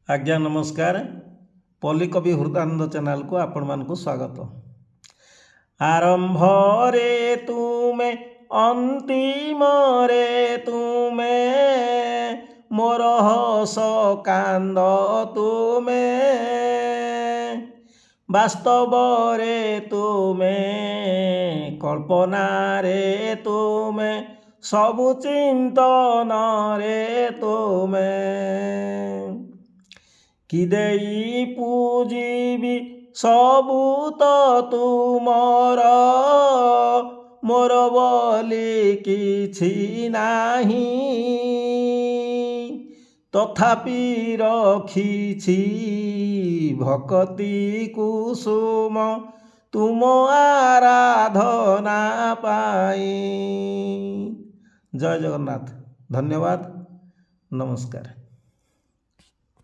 आज्ञा नमस्कार। पल्लीकवि हृदानंद चैनल को आपण मानकु स्वागत। आरंभ रे तुमे अंतिम रे तुमे मोर हस कांद तुमे वास्तव रे तुमे कल्पना रे तुमे सबु चिंतन रे तुमे कि देई पूजिबी सबु तो तुमर मोर बोली किछि नाही तथापि रखिछि भक्ति कुसुम तुम आराधना पाई। जय जगन्नाथ। धन्यवाद। नमस्कार।